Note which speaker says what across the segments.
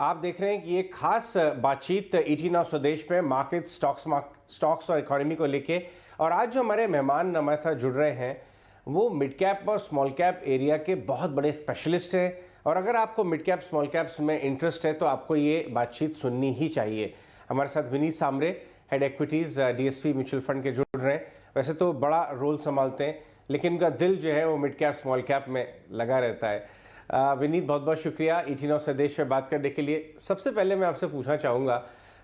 Speaker 1: आप देख रहे हैं कि एक खास बातचीत ईटी नाउ स्वदेश में मार्केट स्टॉक्स और इकोनॉमी को लेके। और आज जो हमारे मेहमान हमारे साथ जुड़ रहे हैं वो मिड कैप और स्मॉल कैप एरिया के बहुत बड़े स्पेशलिस्ट हैं। और अगर आपको मिड कैप स्मॉल कैप्स में इंटरेस्ट है तो आपको ये बातचीत सुननी ही चाहिए। हमारे साथ Vineet Samre, head equities DSP mutual fund के, जुड़ रहे हैं। वैसे तो बड़ा रोल संभालते हैं लेकिन उनका दिल जो है वो मिड कैप स्मॉल कैप में लगा रहता है। विनीत, बहुत बहुत शुक्रिया ईटी नाउ स्वदेश में बात करने के लिए। सबसे पहले मैं आपसे पूछना चाहूँगा,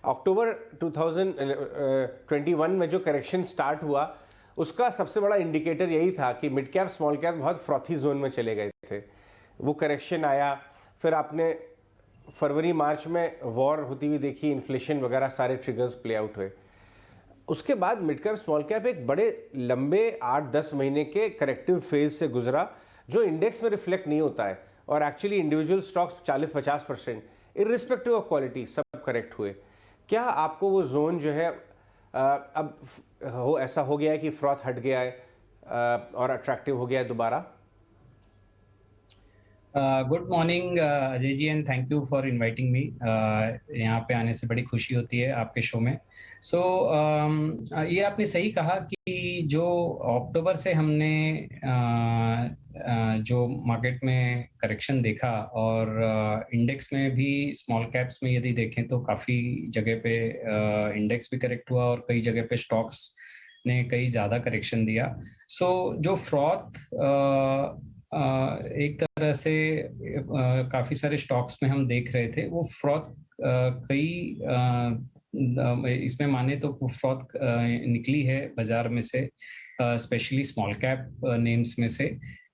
Speaker 1: अक्टूबर 2021 में जो करेक्शन स्टार्ट हुआ उसका सबसे बड़ा इंडिकेटर यही था कि मिड कैप स्मॉल कैप बहुत फ्रॉथी जोन में चले गए थे। वो करेक्शन आया, फिर आपने फरवरी मार्च में वॉर होती हुई देखी, इन्फ्लेशन वगैरह सारे ट्रिगर्स प्ले आउट हुए। उसके बाद मिड कैप स्मॉल कैप एक बड़े लंबे 8-10 महीने के करेक्टिव फेज से गुजरा जो इंडेक्स में रिफ्लेक्ट नहीं होता है। और actually individual stocks 40-50% irrespective of quality सब करेक्ट हुए। क्या आपको वो जोन जो है अब ऐसा हो गया है कि फ्रॉथ हट गया है और अट्रैक्टिव हो गया है दोबारा?
Speaker 2: Good morning Ajay ji, and thank you for inviting me. यहाँ पे आने से बड़ी खुशी होती है आपके शो में। सो ये आपने सही कहा कि जो अक्टूबर से हमने जो मार्केट में करेक्शन देखा और इंडेक्स में भी, स्मॉल कैप्स में यदि देखें तो काफ़ी जगह पे इंडेक्स भी करेक्ट हुआ और कई जगह पे स्टॉक्स ने कई ज़्यादा करेक्शन दिया। सो जो फ्रॉथ एक तरह से काफ़ी सारे स्टॉक्स में हम देख रहे थे, वो फ्रॉथ कई इसमें माने तो फ्रॉथ निकली है बाजार में से, स्पेशली स्मॉल कैप नेम्स में से।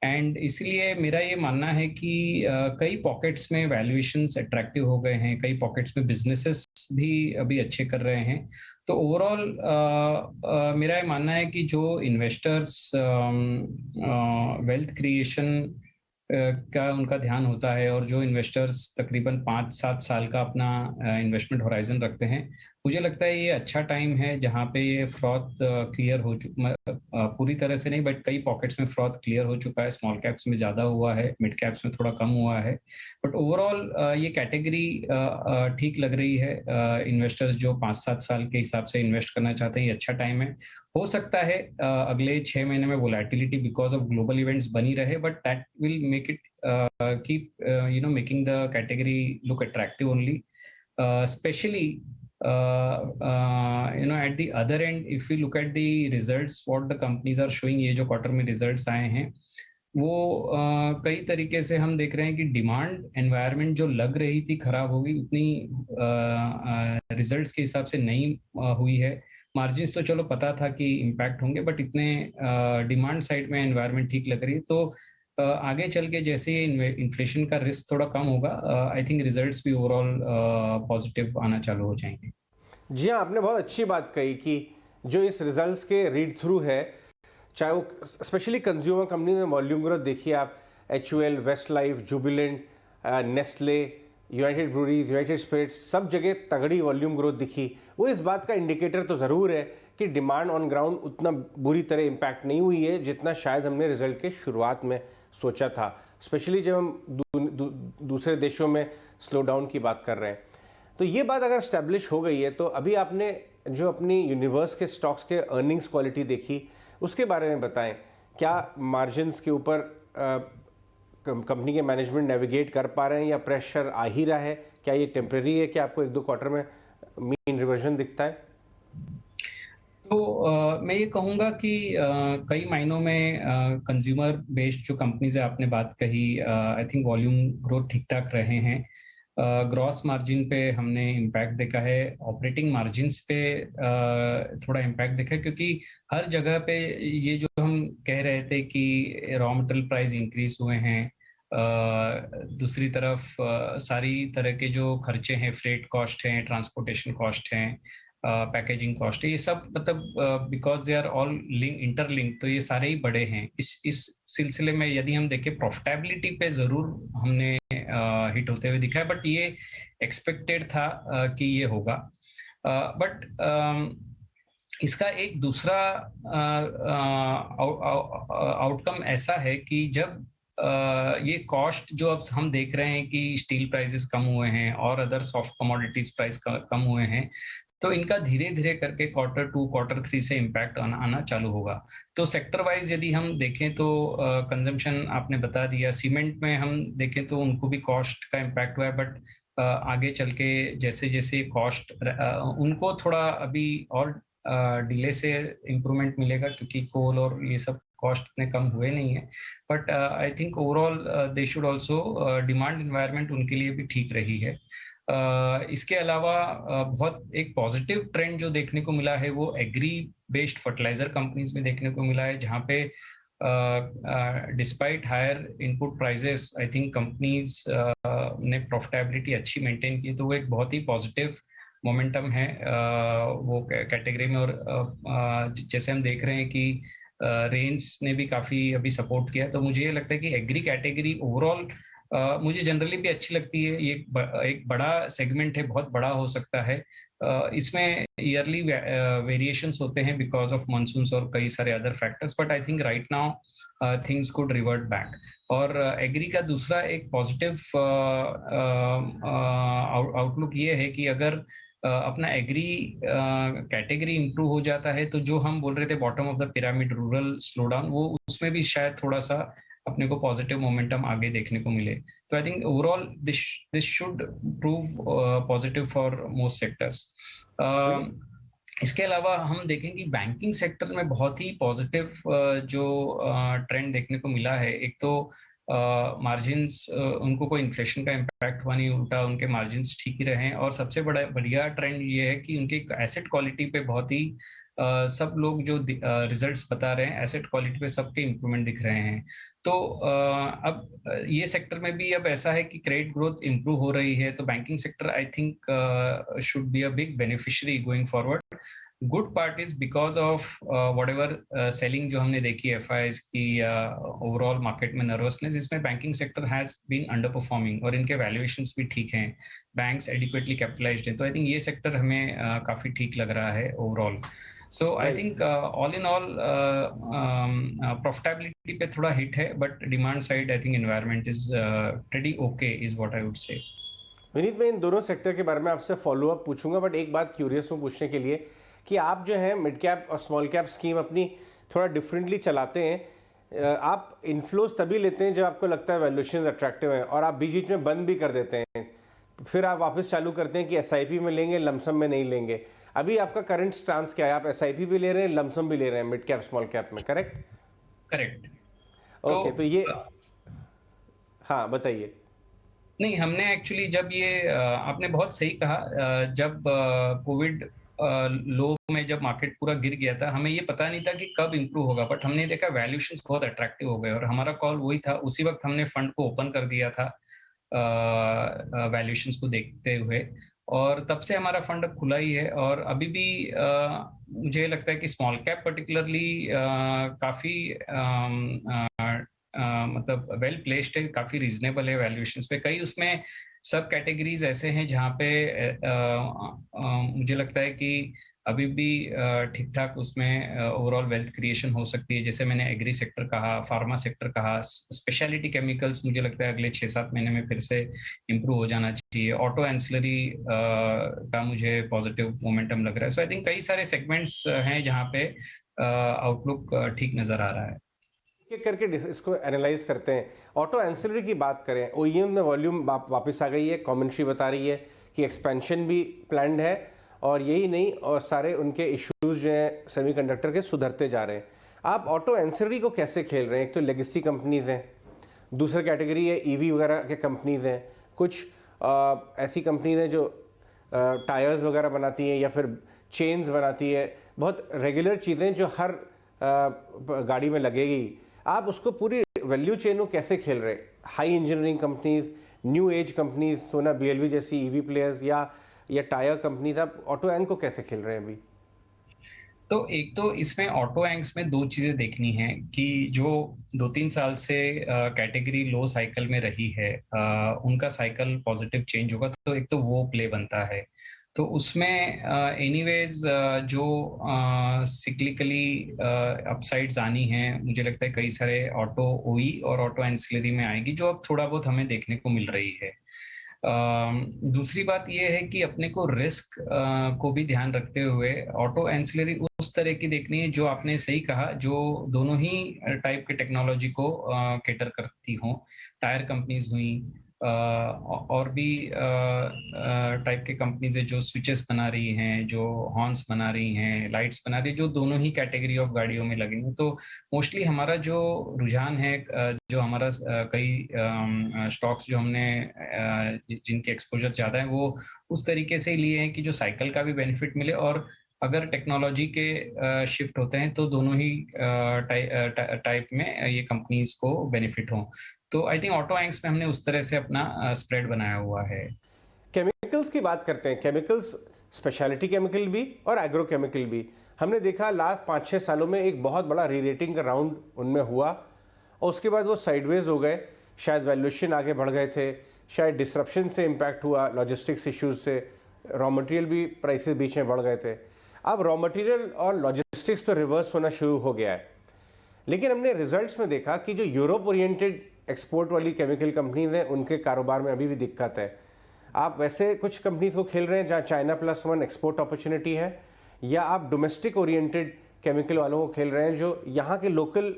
Speaker 2: एंड इसलिए मेरा ये मानना है कि कई पॉकेट्स में वैल्यूएशंस अट्रैक्टिव हो गए हैं, कई पॉकेट्स में बिजनेसेस भी अभी अच्छे कर रहे हैं। तो ओवरऑल मेरा ये मानना है कि जो इन्वेस्टर्स वेल्थ क्रिएशन का उनका ध्यान होता है और जो इन्वेस्टर्स तकरीबन 5-7 साल का अपना इन्वेस्टमेंट होराइजन रखते हैं, मुझे लगता है ये अच्छा टाइम है जहाँ पे ये फ्रॉथ क्लियर हो पूरी तरह से नहीं, बट कई पॉकेट्स में फ्रॉथ क्लियर हो चुका है। स्मॉल कैप्स में ज़्यादा हुआ है, मिड कैप्स में थोड़ा कम हुआ है, बट ओवरऑल ये कैटेगरी ठीक लग रही है। इन्वेस्टर्स जो 5-7 साल के हिसाब से इन्वेस्ट करना चाहते हैं, ये अच्छा टाइम है। हो सकता है अगले 6 महीने में volatility because of global events बनी रहे, but that will make it keep making the category look attractive only, especially at the other end, if we look at the results what the companies are showing, ये जो quarter में results आए हैं वो कई तरीके से हम देख रहे हैं कि डिमांड एनवायरनमेंट जो लग रही थी खराब होगी, उतनी रिजल्ट्स के हिसाब से नहीं हुई है। मार्जिन्स तो चलो पता था कि इम्पैक्ट होंगे, बट इतने डिमांड साइड में एनवायरनमेंट ठीक लग रही है। तो आगे चल के जैसे इन्फ्लेशन का रिस्क थोड़ा कम होगा, आई थिंक रिजल्ट्स भी ओवरऑल पॉजिटिव आना चालू हो जाएंगे।
Speaker 1: जी हाँ, आपने बहुत अच्छी बात कही कि जो इस रिजल्ट्स के रीड थ्रू है, चाहे वो स्पेशली कंज्यूमर कंपनी में वॉल्यूम ग्रोथ देखिए आप, HUL, Westlife, Jubilant, Nestle, United Breweries, United Spirits, सब जगह तगड़ी वॉल्यूम ग्रोथ दिखी। वो इस बात का इंडिकेटर तो ज़रूर है कि डिमांड ऑन ग्राउंड उतना बुरी तरह इम्पैक्ट नहीं हुई है जितना शायद हमने रिजल्ट के शुरुआत में सोचा था, स्पेशली जब हम दूसरे देशों में स्लो डाउन की बात कर रहे हैं। तो ये बात अगर स्टैब्लिश हो गई है तो अभी आपने जो अपनी यूनिवर्स के स्टॉक्स के अर्निंग्स क्वालिटी देखी, उसके बारे में बताएं। क्या मार्जिन्स के ऊपर कंपनी के मैनेजमेंट नेविगेट कर पा रहे हैं या प्रेशर आ ही रहा है? क्या ये टेम्परेरी है कि आपको 1-2 क्वार्टर में मीन रिवर्जन दिखता है?
Speaker 2: तो मैं ये कहूँगा कि कई मायनों में कंज्यूमर बेस्ड जो कंपनीज है, आपने बात कही, आई थिंक वॉल्यूम ग्रोथ ठीक ठाक रहे हैं। ग्रॉस मार्जिन पे हमने इम्पैक्ट देखा है, ऑपरेटिंग मार्जिन्स पे थोड़ा इम्पैक्ट देखा है, क्योंकि हर जगह पे ये जो हम कह रहे थे कि रॉ मटेरियल प्राइस इंक्रीज हुए हैं, दूसरी तरफ सारी तरह के जो खर्चे हैं, फ्रेट कॉस्ट हैं, ट्रांसपोर्टेशन कॉस्ट हैं, पैकेजिंग कॉस्ट है, ये सब मतलब because they are all interlink, तो ये सारे ही बड़े हैं। इस सिलसिले में यदि हम देखें, प्रॉफिटेबिलिटी पे जरूर हमने हिट होते हुए दिखा है, बट ये एक्सपेक्टेड था कि ये होगा। बट इसका एक दूसरा आउटकम ऐसा है कि जब ये कॉस्ट जो अब हम देख रहे हैं कि स्टील प्राइसेस कम हुए हैं और अदर सॉफ्ट कमोडिटीज प्राइस कम हुए हैं, तो इनका धीरे-धीरे करके क्वार्टर 2, क्वार्टर 3 से इम्पैक्ट आना आना चालू होगा। तो सेक्टर वाइज़ यदि हम देखें तो कंजम्पशन आपने बता दिया, सीमेंट में हम देखें तो उनको भी कॉस्ट का इम्पैक्ट हुआ है, बट आगे चल के जैसे-जैसे कॉस्ट उनको थोड़ा अभी और डिले से इम्प्रूवमेंट मिलेगा, क्योंकि कोल और ये सब कॉस्ट इतने कम हुए नहीं है। But I think overall they should also demand environment उनके लिए भी ठीक रही है। इसके अलावा बहुत एक पॉजिटिव ट्रेंड जो देखने को मिला है वो एग्री बेस्ड फर्टिलाइजर कंपनीज में देखने को मिला है, जहाँ पे despite higher input prices I think companies ने प्रॉफिटेबिलिटी अच्छी मेंटेन की, तो वो एक बहुत ही पॉजिटिव मोमेंटम है वो कैटेगरी में। और जैसे हम देख रहे हैं कि रेंज ने भी काफी अभी सपोर्ट किया, तो मुझे ये लगता है कि एग्री कैटेगरी ओवरऑल मुझे जनरली भी अच्छी लगती है। ये एक बड़ा सेगमेंट है, बहुत बड़ा हो सकता है। इसमें ईयरली वेरिएशंस होते हैं बिकॉज ऑफ मानसून्स और कई सारे other factors, but I think right now things could revert back. और एग्री का दूसरा एक पॉजिटिव आउटलुक ये है कि अगर अपना एग्री कैटेगरी इंप्रूव हो जाता है, तो जो हम बोल रहे थे bottom of the pyramid rural slowdown, वो उसमें भी शायद थोड़ा सा अपने को पॉजिटिव मोमेंटम आगे देखने को मिले। तो I think overall this should prove positive for most sectors. इसके अलावा हम देखें कि बैंकिंग सेक्टर में बहुत ही पॉजिटिव जो ट्रेंड देखने को मिला है। एक तो मार्जिन्स उनको कोई इन्फ्लेशन का इम्पैक्ट हुआ नहीं, उल्टा उनके मार्जिन्स ठीक ही रहे। और सबसे बढ़िया ट्रेंड ये है कि उनकी एसेट क्वालिटी पे बहुत ही सब लोग जो रिजल्ट्स बता रहे हैं, एसेट क्वालिटी पे सबके इम्प्रूवमेंट दिख रहे हैं। तो अब ये सेक्टर में भी अब ऐसा है कि क्रेडिट ग्रोथ इम्प्रूव हो रही है, तो banking sector I think should be a big beneficiary going forward. Good part is because of whatever selling जो हमने देखी एफआईज की या ओवरऑल मार्केट में नर्वसनेस, इसमें banking sector has been under performing और इनके वैल्यूएशंस भी ठीक हैं, बैंक्स एडिक्वेटली कैपिटलाइज्ड हैं। तो आई थिंक ये सेक्टर हमें काफी ठीक लग रहा है overall. So I think all in all profitability पे थोड़ा हिट है, but demand side I think environment is pretty okay is what I would say.
Speaker 1: Vineet, मैं इन दोनों सेक्टर के बारे में आपसे फॉलो अप पूछूंगा, बट एक बात क्यूरियस हूँ पूछने के लिए कि आप जो है मिड कैप और स्मॉल कैप स्कीम अपनी थोड़ा डिफरेंटली चलाते हैं। आप इन्फ्लोज तभी लेते हैं जब आपको लगता है वैल्यूएशन अट्रैक्टिव है, और आप बीच बीच में बंद भी कर देते हैं, फिर आप वापस चालू करते हैं कि एसआईपी में लेंगे, लमसम में नहीं लेंगे। अभी आपका करंट स्टांस क्या है? आप एसआईपी भी ले रहे हैं, लमसम भी ले रहे हैं मिड कैप स्मॉल कैप में, करेक्ट?
Speaker 2: करेक्ट।
Speaker 1: ओके, तो ये हाँ बताइए।
Speaker 2: नहीं, हमने एक्चुअली जब ये आपने बहुत सही कहा, जब कोविड लो में जब मार्केट पूरा गिर गया था, हमें ये पता नहीं था कि कब इंप्रूव होगा, बट हमने देखा वैल्यूएशंस बहुत अट्रैक्टिव हो गए और हमारा कॉल वही था। उसी वक्त हमने फंड को ओपन कर दिया था वैल्यूएशंस को देखते हुए, और तब से हमारा फंड अब खुला ही है। और अभी भी मुझे लगता है कि स्मॉल कैप पर्टिकुलरली काफी मतलब वेल प्लेस्ड है, काफी रीजनेबल है वैल्यूएशंस पे। कई उसमें सब कैटेगरीज ऐसे हैं जहाँ पे मुझे लगता है कि अभी भी ठीक ठाक उसमें ओवरऑल वेल्थ क्रिएशन हो सकती है। जैसे मैंने एग्री सेक्टर कहा, फार्मा सेक्टर कहा, स्पेशलिटी केमिकल्स मुझे लगता है अगले 6-7 महीने में फिर से इम्प्रूव हो जाना चाहिए। ऑटो एंसिलरी का मुझे पॉजिटिव मोमेंटम लग रहा है। सो आई थिंक कई सारे सेगमेंट्स हैं जहाँ पे आउटलुक ठीक नजर आ रहा है।
Speaker 1: एक करके इसको एनालाइज करते हैं। ऑटो एंसिलरी की बात करें, ओईएम में वॉल्यूम वापस आ गई है, कमेंट्री बता रही है कि एक्सपेंशन भी प्लान्ड है, और यही नहीं और सारे उनके इश्यूज जो हैं सेमीकंडक्टर के सुधरते जा रहे हैं। आप ऑटो एंसिलरी को कैसे खेल रहे हैं? एक तो लेगेसी कंपनीज हैं, दूसरा कैटेगरी है ईवी वगैरह के कंपनीज हैं, कुछ ऐसी कंपनीज हैं जो टायर्स वगैरह बनाती हैं या फिर चेन्स बनाती है, बहुत रेगुलर चीज़ें जो हर गाड़ी में लगेगी। आप उसको पूरी वैल्यू चेन को कैसे खेल रहे हैं? High engineering companies, new age companies, सोना बीएलवी जैसी ईवी प्लेयर्स या टायर कंपनीज, आप ऑटो एंग को कैसे खेल रहे हैं अभी?
Speaker 2: तो एक तो इसमें ऑटो एंग्स में दो चीजें देखनी है कि जो 2-3 साल से कैटेगरी लो साइकिल में रही है, उनका साइकिल पॉजिटिव चेंज होगा, तो एक तो वो प्ले बनता है। तो उसमें एनीवेज जो सिक्लिकली अपसाइड्स आनी हैं, मुझे लगता है कई सारे ऑटो ओई और ऑटो एंसिलरी में आएगी, जो अब थोड़ा बहुत हमें देखने को मिल रही है। दूसरी बात ये है कि अपने को रिस्क को भी ध्यान रखते हुए ऑटो एंसिलरी उस तरह की देखनी है, जो आपने सही कहा, जो दोनों ही टाइप के टेक्नोलॉजी को कैटर करती हों। टायर कंपनीज हुई, और भी टाइप के कंपनीज है जो स्विचेस बना रही हैं, जो हॉर्न्स बना रही हैं, लाइट्स बना रही हैं, जो दोनों ही कैटेगरी ऑफ गाड़ियों में लगेंगे। तो मोस्टली हमारा जो रुझान है, जो हमारा कई स्टॉक्स जो हमने जिनके एक्सपोजर ज़्यादा है, वो उस तरीके से ही लिए हैं कि जो साइकिल का भी बेनिफिट मिले, और अगर टेक्नोलॉजी के शिफ्ट होते हैं तो दोनों ही टाइप में ये कंपनीज को बेनिफिट हों। तो आई थिंक ऑटो एंक्स में हमने उस तरह से अपना स्प्रेड बनाया हुआ है।
Speaker 1: केमिकल्स की बात करते हैं। केमिकल्स, स्पेशलिटी केमिकल भी और एग्रो केमिकल भी, हमने देखा लास्ट 5-6 सालों में एक बहुत बड़ा री रेटिंग का राउंड उनमें हुआ और उसके बाद वो साइडवेज हो गए। शायद वैल्यूएशन आगे बढ़ गए थे, शायद डिसरप्शन से इम्पैक्ट हुआ, लॉजिस्टिक्स इश्यूज से रॉ मटेरियल भी प्राइसेस बीच में बढ़ गए थे। अब रॉ मटेरियल और लॉजिस्टिक्स तो रिवर्स होना शुरू हो गया है, लेकिन हमने रिजल्ट्स में देखा कि जो यूरोप ओरिएंटेड एक्सपोर्ट वाली केमिकल कंपनीज हैं, उनके कारोबार में अभी भी दिक्कत है। आप वैसे कुछ कंपनीज को खेल रहे हैं जहाँ China plus one export opportunity है, या आप डोमेस्टिक ओरिएंटेड केमिकल वालों को खेल रहे हैं जो यहाँ के लोकल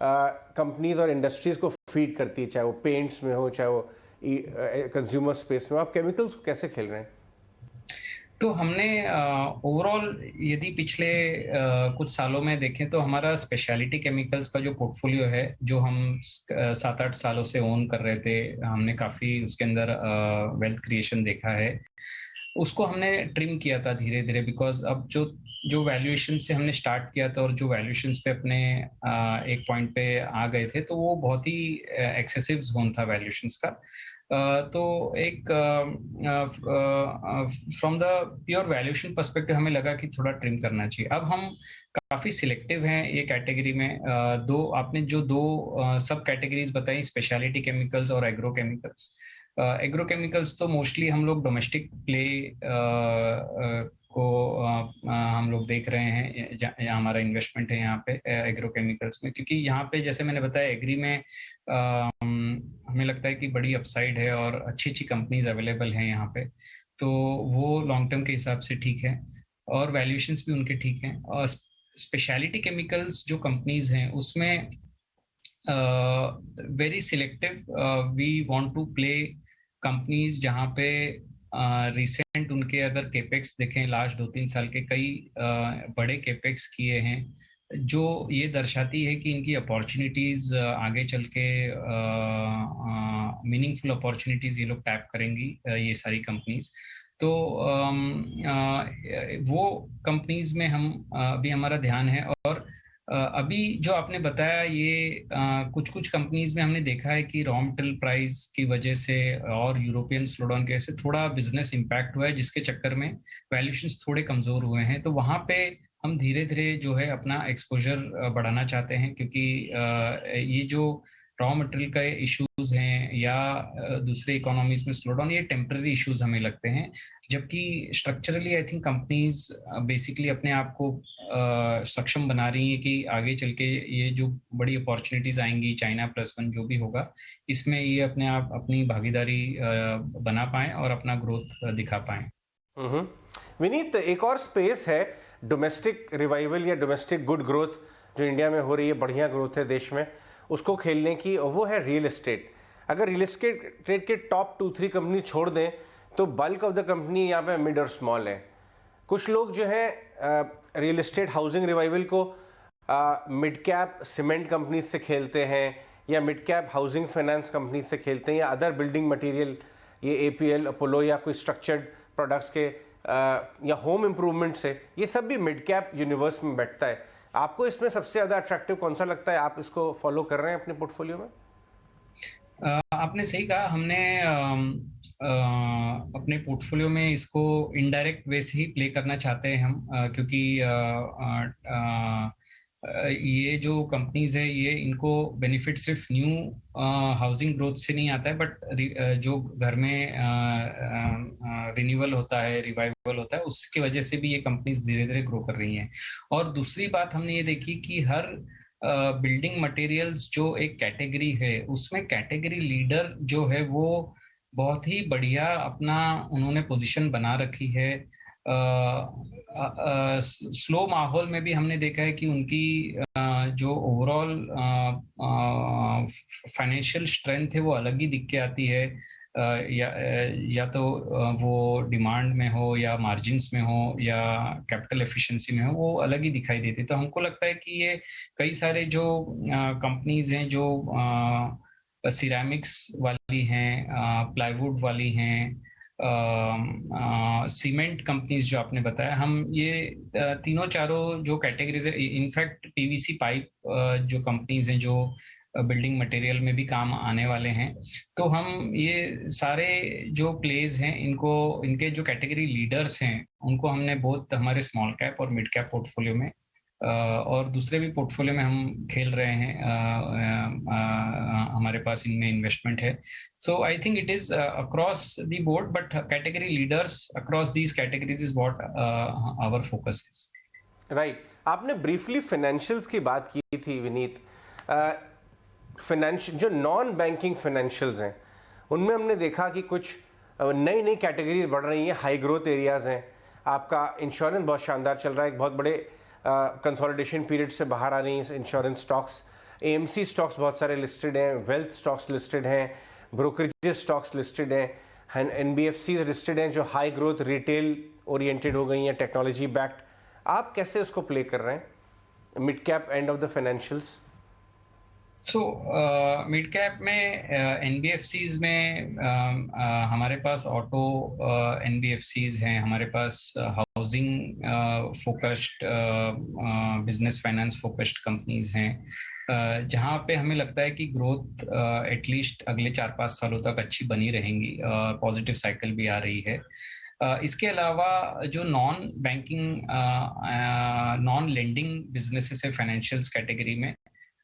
Speaker 1: कंपनीज और इंडस्ट्रीज को फीड करती है, चाहे वो पेंट्स में हो, चाहे वो कंज्यूमर स्पेस में। आप केमिकल्स को कैसे खेल रहे हैं?
Speaker 2: तो हमने ओवरऑल यदि पिछले कुछ सालों में देखें तो हमारा स्पेशलिटी केमिकल्स का जो पोर्टफोलियो है, जो हम 7-8 सालों से ओन कर रहे थे, हमने काफ़ी उसके अंदर वेल्थ क्रिएशन देखा है। उसको हमने ट्रिम किया था धीरे धीरे, बिकॉज अब जो जो वैल्यूएशन से हमने स्टार्ट किया था और जो वैल्यूएशंस पे अपने एक पॉइंट पे आ गए थे, तो वो बहुत ही एक्सेसिव जोन था वैल्यूएशंस का। तो एक from the pure valuation perspective हमें लगा कि थोड़ा ट्रिम करना चाहिए। अब हम काफी सिलेक्टिव हैं ये कैटेगरी में। दो सब कैटेगरीज बताई, स्पेशलिटी केमिकल्स और एग्रो केमिकल्स। एग्रो केमिकल्स तो मोस्टली हम लोग डोमेस्टिक प्ले को हम लोग देख रहे हैं, जहाँ हमारा इन्वेस्टमेंट है यहाँ पे एग्रो केमिकल्स में, क्योंकि यहाँ पे जैसे मैंने बताया एग्री में हमें लगता है कि बड़ी अपसाइड है और अच्छी अच्छी कंपनीज अवेलेबल हैं यहाँ पे, तो वो लॉन्ग टर्म के हिसाब से ठीक है और वैल्यूएशंस भी उनके ठीक हैं। और स्पेशलिटी केमिकल्स जो कंपनीज हैं उसमें very selective we want to play companies जहाँ पे रिसेंट उनके अगर केपेक्स देखें, लास्ट 2-3 साल के कई बड़े केपेक्स किए हैं, जो ये दर्शाती है कि इनकी अपॉर्चुनिटीज आगे चल के मीनिंगफुल अपॉर्चुनिटीज ये लोग टैप करेंगी, ये सारी कंपनीज। तो वो कंपनीज में हम अभी हमारा ध्यान है। और अभी जो आपने बताया, ये कुछ कुछ कंपनीज में हमने देखा है कि रॉ मटेरियल प्राइस की वजह से और यूरोपियन स्लोडाउन की वजह से थोड़ा बिजनेस इम्पैक्ट हुआ है, जिसके चक्कर में वैल्यूएशंस थोड़े कमजोर हुए हैं। तो वहां पे हम धीरे धीरे जो है अपना एक्सपोजर बढ़ाना चाहते हैं, क्योंकि ये जो रॉ मटेरियल का इश्यूज हैं या दूसरे इकोनॉमीज में स्लोडाउन, ये टेम्पररी इश्यूज हमें लगते हैं, जबकि स्ट्रक्चरली आई थिंक कंपनीज बेसिकली अपने आप को सक्षम बना रही हैं कि आगे चल के ये जो बड़ी अपॉर्चुनिटीज आएंगी, चाइना प्लस वन जो भी होगा, इसमें ये अपने आप अपनी भागीदारी बना पाएं और अपना ग्रोथ दिखा पाएं।
Speaker 1: विनीत, एक और स्पेस है डोमेस्टिक रिवाइवल या डोमेस्टिक गुड ग्रोथ जो इंडिया में हो रही है, बढ़िया ग्रोथ है देश में, उसको खेलने की, वो है रियल एस्टेट। अगर रियल एस्टेट के टॉप 2-3 कंपनी छोड़ दें तो बल्क ऑफ द कंपनी यहाँ पे मिड और स्मॉल है। कुछ लोग जो है रियल एस्टेट हाउसिंग रिवाइवल को मिड कैप सीमेंट कंपनी से खेलते हैं, या mid cap housing finance company से खेलते हैं, या अदर बिल्डिंग मटेरियल, ये एपीएल, अपोलो या कोई स्ट्रक्चर्ड प्रोडक्ट्स के या होम इम्प्रूवमेंट से, ये सब भी मिड कैप यूनिवर्स में बैठता है। आपको इसमें सबसे ज़्यादा अट्रैक्टिव कौन सा लगता है? आप इसको फॉलो कर रहे हैं अपने पोर्टफोलियो में?
Speaker 2: आपने सही कहा, हमने अपने पोर्टफोलियो में इसको इनडायरेक्ट वे से ही प्ले करना चाहते हैं हम, क्योंकि ये जो कंपनीज है, ये इनको बेनिफिट सिर्फ न्यू हाउसिंग ग्रोथ से नहीं आता है, बट जो घर में रिन्यूअल होता है, रिवाइवल होता है, उसकी वजह से भी ये कंपनीज धीरे-धीरे ग्रो कर रही हैं। और दूसरी बात हमने ये देखी कि हर बिल्डिंग मटेरियल्स जो एक कैटेगरी है, उसमें कैटेगरी लीडर जो है वो बहुत ही बढ़िया अपना उन्होंने पोजीशन बना रखी है। स्लो माहौल में भी हमने देखा है कि उनकी जो ओवरऑल फाइनेंशियल स्ट्रेंथ है वो अलग ही दिख के आती है। या तो वो डिमांड में हो या मार्जिन्स में हो या कैपिटल एफिशिएंसी में हो, वो अलग ही दिखाई देती है। तो हमको लगता है कि ये कई सारे जो कंपनीज हैं जो सिरेमिक्स वाली हैं, प्लाईवुड वाली हैं, सीमेंट कंपनीज जो आपने बताया, हम ये तीनों चारों जो कैटेगरीज है, इनफैक्ट पीवीसी पाइप जो कंपनीज हैं जो बिल्डिंग मटेरियल में भी काम आने वाले हैं, तो हम ये सारे जो प्लेज हैं इनको, इनके जो कैटेगरी लीडर्स हैं उनको हमने बहुत हमारे स्मॉल कैप और मिड कैप पोर्टफोलियो में और दूसरे भी पोर्टफोलियो में हम खेल रहे हैं। हमारे पास इनमें इन्वेस्टमेंट है। So I think it is across the board, but category leaders across these categories is what our focus is.
Speaker 1: Right, आपने ब्रीफली फाइनेंशियल्स की बात की थी विनीत। फाइनेंशियल जो नॉन बैंकिंग फाइनेंशियल्स हैं उनमें हमने देखा कि कुछ नई नई कैटेगरीज बढ़ रही हैं, हाई ग्रोथ एरियाज हैं। आपका इंश्योरेंस बहुत शानदार चल रहा है, एक बहुत बड़े कंसोलिडेशन पीरियड से बाहर आ रही हैं इंश्योरेंस स्टॉक्स। एएमसी स्टॉक्स बहुत सारे लिस्टेड हैं, वेल्थ स्टॉक्स लिस्टेड हैं, ब्रोकरेज स्टॉक्स लिस्टेड हैं, एनबीएफसी लिस्टेड हैं जो हाई ग्रोथ रिटेल ओरिएंटेड हो गई हैं, टेक्नोलॉजी बैक्ड। आप कैसे उसको प्ले कर रहे हैं mid cap end of the financials?
Speaker 2: So mid cap में एनबीएफसीज में हमारे पास ऑटो एनबीएफसीज हैं, हमारे पास housing focused, business finance focused companies हैं, जहाँ पे हमें लगता है कि ग्रोथ एटलीस्ट अगले 4-5 सालों तक अच्छी बनी रहेंगी, पॉजिटिव साइकिल भी आ रही है। इसके अलावा जो non banking non lending businesses है फाइनेंशियल्स कैटेगरी में,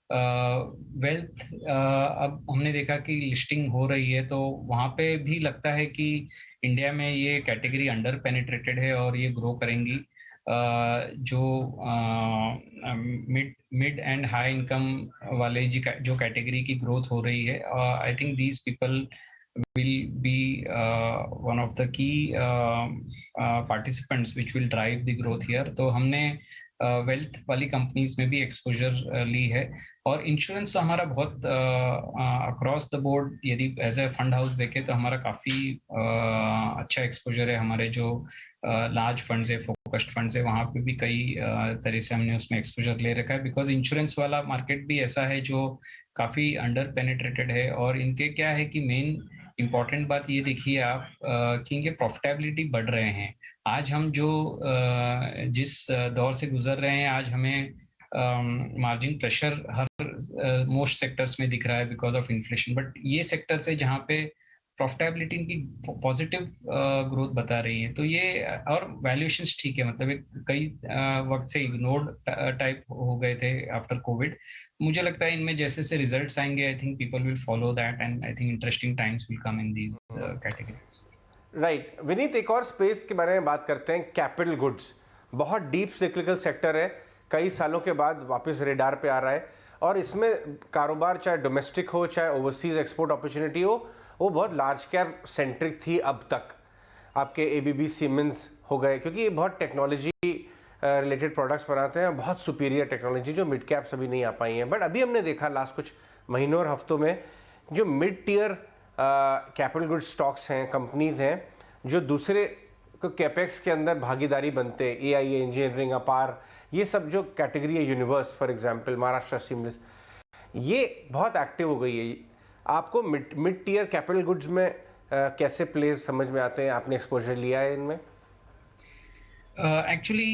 Speaker 2: वेल्थ अब हमने देखा कि लिस्टिंग हो रही है, तो वहाँ पे भी लगता है कि इंडिया में ये कैटेगरी अंडर पेनिट्रेटेड है और ये ग्रो करेंगी। जो मिड एंड हाई इनकम वाले जो कैटेगरी की ग्रोथ हो रही है, I think these people will be one of the key participants which will drive the growth here. तो हमने वेल्थ वाली कंपनीज में भी एक्सपोजर ली है। और इंश्योरेंस तो हमारा बहुत अक्रॉस द बोर्ड, यदि एज ए फंड हाउस देखें तो हमारा काफ़ी अच्छा एक्सपोजर है। हमारे जो लार्ज फंड्स है, फोकस्ड फंड्स है, वहाँ पे भी कई तरह से हमने उसमें एक्सपोजर ले रखा है, बिकॉज इंश्योरेंस वाला मार्केट भी ऐसा है जो काफ़ी अंडर पेनिट्रेटेड है। और इनके क्या है कि मेन इम्पॉर्टेंट बात ये देखिए आप कि इनके प्रॉफिटेबिलिटी बढ़ रहे हैं। आज हम जो जिस दौर से गुजर रहे हैं, आज हमें मार्जिन प्रेशर हर मोस्ट सेक्टर्स में दिख रहा है बिकॉज ऑफ इन्फ्लेशन, बट ये सेक्टर्स है जहाँ पे प्रॉफिटेबिलिटी इनकी पॉजिटिव ग्रोथ बता रही है। तो ये और वैल्यूएशंस ठीक है, मतलब कई वक्त से इग्नोर्ड टाइप हो गए थे आफ्टर कोविड। मुझे लगता है इनमें जैसे से रिजल्ट्स आएंगे, I think people will follow that and I think interesting times will come in these categories.
Speaker 1: Right Vineet, एक और स्पेस के बारे में बात करते हैं, कैपिटल गुड्स। बहुत डीप सिक्लिकल सेक्टर है, कई सालों के बाद वापस रेडार पे आ रहा है, और इसमें कारोबार चाहे डोमेस्टिक हो चाहे ओवरसीज एक्सपोर्ट अपॉर्चुनिटी हो, वो बहुत लार्ज कैप सेंट्रिक थी अब तक। आपके एबीबी सीमेंस हो गए, क्योंकि ये बहुत टेक्नोलॉजी रिलेटेड प्रोडक्ट्स बनाते हैं, बहुत सुपीरियर टेक्नोलॉजी जो मिड कैप्स अभी नहीं आ पाई हैं। बट अभी हमने देखा लास्ट कुछ महीनों और हफ्तों में जो mid tier capital good stocks हैं, कंपनीज हैं, जो दूसरे कैपेक्स के अंदर भागीदारी बनते हैं, एआईए इंजीनियरिंग, अपार, ये सब जो कैटेगरी है, universe for example, Maharashtra seamless, ये बहुत एक्टिव हो गई है। आपको मिड टीयर कैपिटल गुड्स में कैसे प्लेस समझ में आते हैं? आपने एक्सपोजर लिया है इनमें?
Speaker 2: एक्चुअली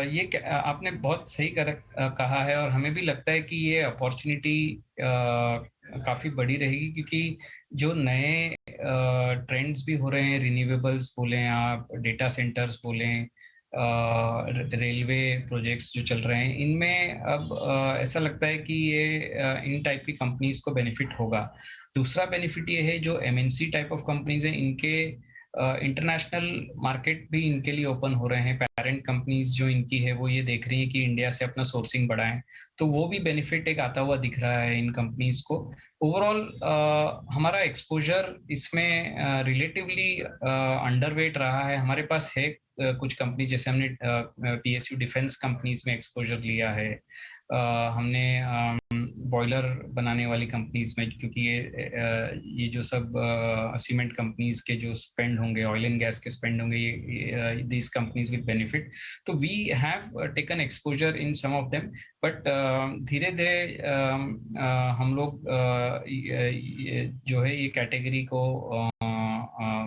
Speaker 2: ये आपने बहुत सही कहा है, और हमें भी लगता है कि ये अपॉर्चुनिटी काफ़ी बड़ी रहेगी, क्योंकि जो नए ट्रेंड्स भी हो रहे हैं, रिन्यूएबल्स बोलें आप, डेटा सेंटर्स बोलें, रेलवे प्रोजेक्ट्स जो चल रहे हैं, इनमें अब ऐसा लगता है कि ये इन टाइप की कंपनीज को बेनिफिट होगा। दूसरा बेनिफिट ये है जो एमएनसी टाइप ऑफ कंपनीज हैं, इनके इंटरनेशनल मार्केट भी इनके लिए ओपन हो रहे हैं। पेरेंट कंपनीज जो इनकी है वो ये देख रही है कि इंडिया से अपना सोर्सिंग बढ़ाएं, तो वो भी बेनिफिट एक आता हुआ दिख रहा है इन कंपनीज को। ओवरऑल हमारा एक्सपोजर इसमें रिलेटिवली अंडरवेट रहा है। हमारे पास है कुछ कंपनी, जैसे हमने PSU डिफेंस कंपनीज में एक्सपोजर लिया है, हमने बॉयलर बनाने वाली कंपनीज में, क्योंकि ये जो सब सीमेंट कंपनीज के जो स्पेंड होंगे, ऑयल एंड गैस के स्पेंड होंगे, दीज कंपनीज विद बेनिफिट, तो we have taken exposure in some of them. But धीरे धीरे हम लोग जो है ये कैटेगरी को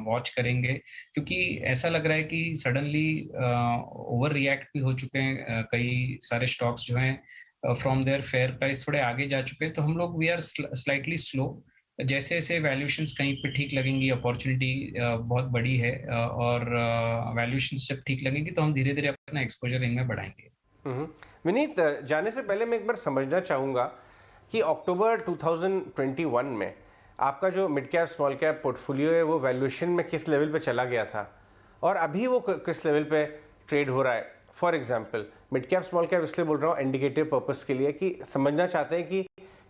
Speaker 2: वॉच करेंगे, क्योंकि ऐसा लग रहा है कि सडनली ओवर रिएक्ट भी हो चुके हैं कई सारे स्टॉक्स जो हैं, फ्रॉम देयर फेयर प्राइस थोड़े आगे जा चुके हैं। तो हम लोग वी आर स्लाइटली स्लो। जैसे जैसे वैल्यूएशंस कहीं पे ठीक लगेंगी, अपॉर्चुनिटी बहुत बड़ी है, और वैल्यूएशंस जब ठीक लगेंगी तो हम धीरे धीरे अपना एक्सपोजर इनमें बढ़ाएंगे।
Speaker 1: विनीत, जाने से पहले मैं एक बार समझना चाहूँगा कि अक्टूबर 2021 में आपका जो mid cap small cap portfolio है वो वैल्यूएशन में किस लेवल पे चला गया था और अभी वो किस लेवल पे ट्रेड हो रहा है? For example, mid cap small cap इसलिए बोल रहा हूँ इंडिकेटिव पर्पस के लिए कि समझना चाहते हैं कि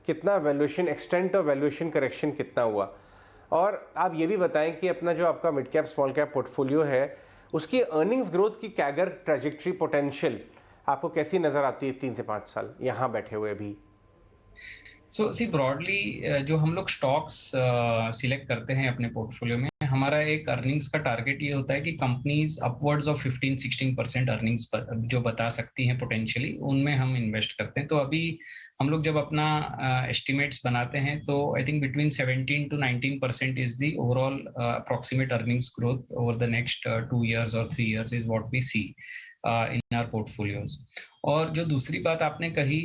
Speaker 1: कितना वैल्यूएशन एक्सटेंट और वैल्यूएशन करेक्शन कितना हुआ। और आप ये भी बताएं कि अपना जो आपका mid cap small cap portfolio है उसकी अर्निंग्स ग्रोथ की कैगर ट्रेजेक्ट्री पोटेंशियल आपको कैसी नज़र आती है 3 से 5 साल यहाँ बैठे हुए भी?
Speaker 2: सो सी ब्रॉडली जो हम लोग स्टॉक्स सिलेक्ट करते हैं अपने पोर्टफोलियो में, हमारा एक अर्निंग्स का टारगेट ये होता है कि कंपनीज अपवर्ड्स ऑफ 15-16% अर्निंग्स जो बता सकती हैं पोटेंशियली, उनमें हम इन्वेस्ट करते हैं। तो अभी हम लोग जब अपना एस्टिमेट्स बनाते हैं तो I think between 17 to 19% is the overall approximate earnings growth over the next 2 years or 3 years is what we see in our portfolios. और जो दूसरी बात आपने कही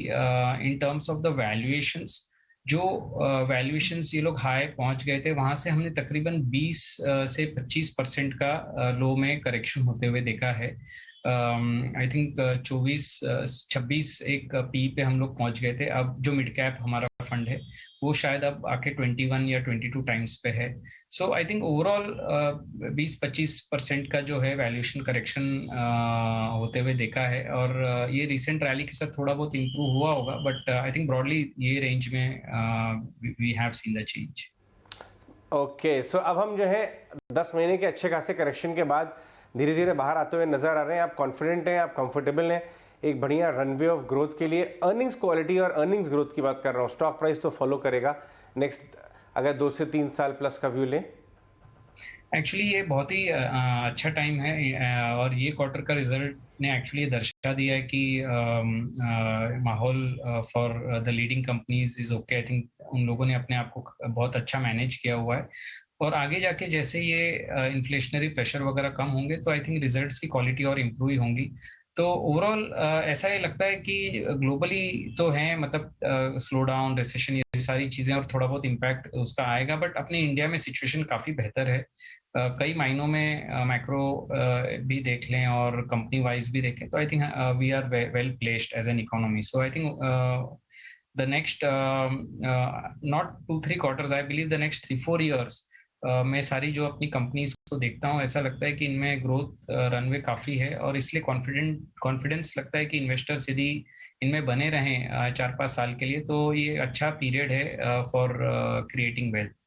Speaker 2: in terms of the valuations, जो वैल्यूएशंस ये लोग हाई पहुंच गए थे, वहां से हमने तकरीबन 20 से 25% का लो में करेक्शन होते हुए देखा है। आई थिंक 26 एक पी पे हम लोग पहुंच गए थे। अब जो मिड कैप हमारा फंड है वो शायद अब आके 21 या 22 टाइम्स पे है। सो आई थिंक ओवरऑल 20-25% का जो है वैल्यूएशन करेक्शन होते हुए देखा है, और ये रिसेंट रैली के साथ थोड़ा बहुत इम्प्रूव हुआ होगा, बट आई थिंक ब्रॉडली ये रेंज में we have seen the change.
Speaker 1: Okay, so अब हम जो है 10 महीने के अच्छे खासे करेक्शन के बाद धीरे धीरे बाहर आते हुए नजर आ रहे हैं। आप कॉन्फिडेंट हैं, आप कंफर्टेबल हैं एक बढ़िया रनवे ऑफ ग्रोथ के लिए? अर्निंग्स क्वालिटी और अर्निंग्स ग्रोथ की बात कर रहा हूँ, स्टॉक प्राइस तो फॉलो करेगा नेक्स्ट अगर 2 से 3 साल प्लस का व्यू लें।
Speaker 2: एक्चुअली ये बहुत ही अच्छा टाइम है, और ये क्वार्टर का रिजल्ट ने एक्चुअली दर्शा दिया है कि माहौल for the leading companies is okay. I think उन लोगों ने अपने आप को बहुत अच्छा मैनेज किया हुआ है, और आगे जाके जैसे ये इन्फ्लेशनरी प्रेशर वगैरह कम होंगे तो आई थिंक रिजल्ट्स की क्वालिटी और इम्प्रूव होंगी। तो ओवरऑल ऐसा ये लगता है कि ग्लोबली तो है, मतलब स्लो डाउन, रिसेशन, ये सारी चीजें, और थोड़ा बहुत इम्पैक्ट उसका आएगा, बट अपने इंडिया में सिचुएशन काफी बेहतर है। कई मायनों में मैक्रो भी देख लें और कंपनी वाइज भी देखें तो I think we are well placed as an economy. So I think the next not 2-3 quarters, I believe the next 3-4 years मैं सारी जो अपनी कंपनीज को देखता हूँ, ऐसा लगता है कि इनमें ग्रोथ रनवे काफी है, और इसलिए कॉन्फिडेंस लगता है कि इन्वेस्टर्स यदि इनमें बने रहें 4-5 साल के लिए तो ये अच्छा पीरियड है फॉर क्रिएटिंग वेल्थ।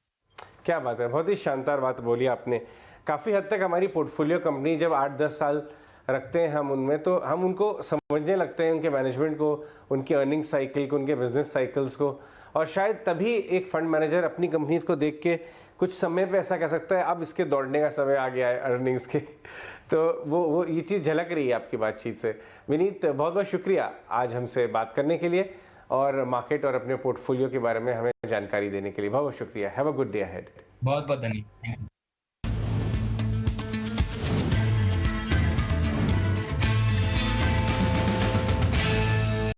Speaker 1: क्या बात है, बहुत ही शानदार बात बोली आपने। काफ़ी हद तक हमारी पोर्टफोलियो कंपनी जब 8-10 साल रखते हैं हम उनमें, तो हम उनको समझने लगते हैं, उनके मैनेजमेंट को, उनके अर्निंग साइकिल को, उनके बिजनेस साइकिल्स को, और शायद तभी एक फंड मैनेजर अपनी कंपनीज को देख के कुछ समय पे ऐसा कह सकता है अब इसके दौड़ने का समय आ गया है अर्निंग्स के। तो वो ये चीज़ झलक रही है आपकी बातचीत से। विनीत, बहुत बहुत शुक्रिया आज हमसे बात करने के लिए और मार्केट और अपने पोर्टफोलियो के बारे में हमें जानकारी देने के लिए। बहुत बहुत शुक्रिया। Have a good day ahead.
Speaker 2: बहुत बहुत धन्यवाद।